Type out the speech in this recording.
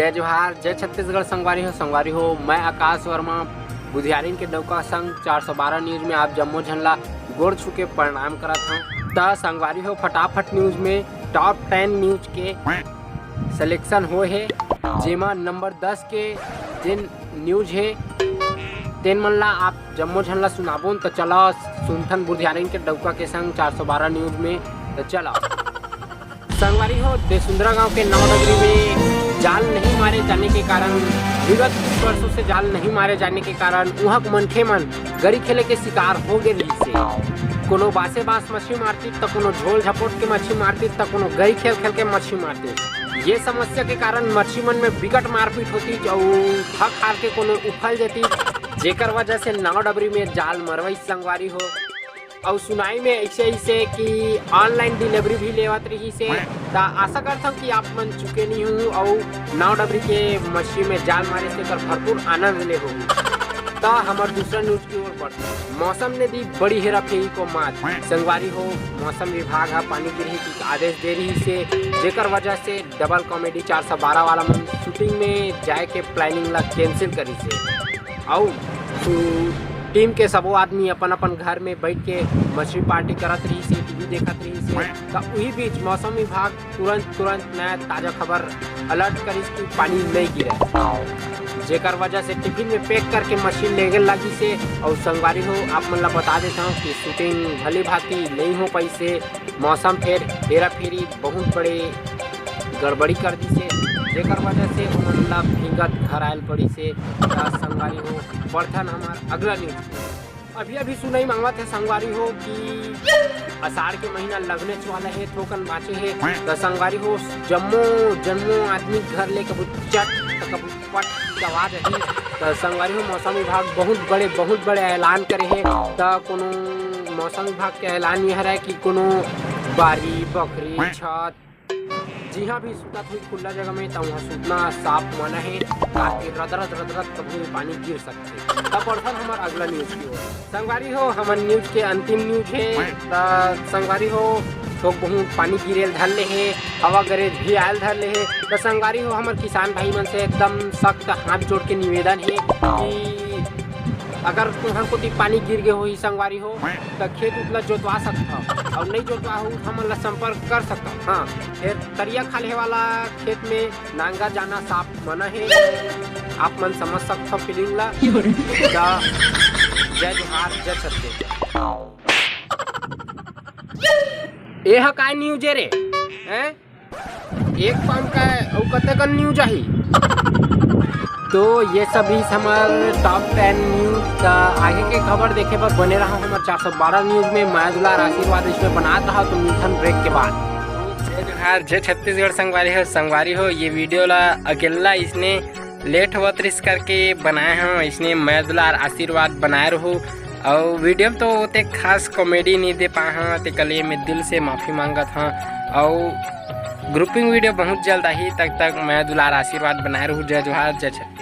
जय जोहार, जय छत्तीसगढ़। संगवारी हो मैं आकाश वर्मा बुधियारिन के नौका संघ 412 न्यूज़ में आप जम्मो झनला गोड़ छुके प्रणाम करत हूँ। त संगवारी हो फटाफट न्यूज़ में टॉप 10 न्यूज़ के सिलेक्शन हो है, जेमा नंबर 10 के जिन न्यूज़ है तेन मन ला आप जम्मो झनला सुनाबोन। तो चला सुनथन बुधियारिन के डौका के संग 412 न्यूज़ में। तो चला संगवारी हो देसुंदरा गांव के नवनगरी में जाल नहीं मारे जाने के कारण, विगत वर्षों से जाल नहीं मारे जाने के कारण वहाँ मनखे मन गरी खेले के शिकार हो गए रही से। कोनो बासे बास मछली मारती तो कोनो झोल झपोट के मछली मारती तो कोनो गरी खेल खेल के मछली मारती। ये समस्या के कारण मछली मन में विकट मारपीट होती और थक हार के कोनो उफल जाती, जेकर वजह से नाव डबरी में जाल मरवई संगवारी हो। और सुनाई में ऐसे कि ऑनलाइन डिलीवरी भी लेवत रही से। आशा करता हूँ कि आप मन चुके नहीं हूँ और नाव डबरी के मछली में जाल मारे से कर भरपूर आनंद ले होगी। तो हमारे दूसरा न्यूज़ की ओर बढ़ते। मौसम ने दी बड़ी हेराफेरी को मात संगवारी हो। मौसम विभाग है पानी गिरही की आदेश दे रही से, जेकर वजह से डबल कॉमेडी 412 वाला मन शूटिंग में जाए के प्लानिंग ला कैंसिल करी से। और टीम के सबो आदमी अपन अपन घर में बैठ के मछली पार्टी करत रही से, टीवी देखत रही से। तो वही बीच मौसम विभाग तुरंत नया ताज़ा खबर अलर्ट करी कि पानी नहीं गिरे, जेकर वजह से टिफिन में पैक करके मछली लेगे लगी से। और संगवारी हो आप मन ला बता देता हूँ कि शूटिंग भली भांति नहीं हो पाई से। मौसम फिर हेरा फेरी बहुत बड़े गड़बड़ी कर दी से, जेकर वजह से उमला भीगत घर आयल पड़ी से। संगवारी हो बर्तन हमार अगला न्यूज़ अभी सुनाई मांगत है संगवारी हो कि आषाढ़ के महीना लगने वाला है, थोकन बाचे है। तो संगवारी हो जम्मो आदमी घर ले कबू चट कबू पट की आवाज रही। तो संगवारी हो मौसम विभाग बहुत बड़े ऐलान करे है। तो कोनो मौसम विभाग के ऐलान यह है कि कोनो बारी बकरी छत जी हाँ भी सुता हुई खुला जगह में तो वहाँ सुतना साफ मना है, ताकि रदरत कभी पानी गिर सकते। तब बढ़ता हमारा अगला न्यूज़ की ओर संगवारी हो। हमारे न्यूज़ के अंतिम न्यूज़ है। संगवारी हो तो बहुत पानी गिरेल धर ले है, हवा गरेज भी आयल धर ले है। तो संगवारी हो हमारे किसान भाई मन से एकदम सख्त हाथ जोड़ के निवेदन है कि अगर तुहर को पानी गिर गए हो ही संगवारी हो तो खेत उतला जोतवा सकता और नहीं जोतवा हो हम ला संपर्क कर सकता। हाँ फिर तरिया खाले वाला खेत में नांगा जाना साफ मना है। आप मन समझ सकते हो फीलिंग ला। जय जोहार, जय छत्तीसगढ़। यह का न्यूज रे हैं एक पाम का और कते का न्यूज आई। तो ये सभी हमारे टॉप 10 न्यूज़ का आगे के खबर देखे पर बने रहा हमारे 412 न्यूज़ में। मैं दुलार आशीर्वाद इसमें बना रहा तो मिथन ब्रेक के बाद। जय जोहार, जय छत्तीसगढ़। संगवारी हो ये वीडियो ला अकेला इसने लेट हुआ इस करके बनाए हैं। इसने मैं दुलार आशीर्वाद बनाए रहूँ और वीडियो तो होते खास कॉमेडी नहीं दे पाए हैं, तो कल मैं दिल से माफ़ी मांगत हाँ। और ग्रुपिंग वीडियो बहुत जल्द आई, तक मैं दुलार आशीर्वाद बनाए रहूँ। जय जोहार, जय छत्तीसगढ़।